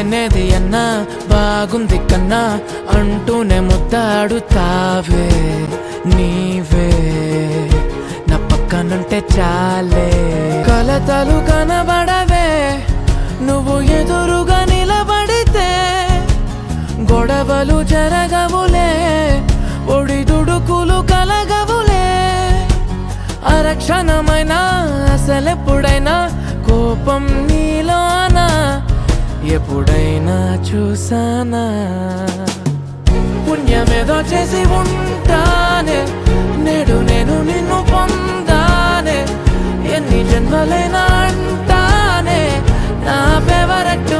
లేనేది అన్నా బాగుంది కన్నా అంటూనే ముద్దాడుతావే నీవే నా పక్కనుంటే చాలే కలతలు కనబడవే నువ్వు ఎదురుగా నిలబడితే గొడవలు జరగవులే ఒడిదుడుకులు కలగవులే అరక్షణమైనా అసలెప్పుడైనా కోపం నీలోనా ఎప్పుడైనా చూసానా పుణ్యమేదో చేసి ఉంటానే నేడు నేను నిన్ను పొందానే ఎన్ని జన్మలైనా అంటానే నా ఫేవరెట్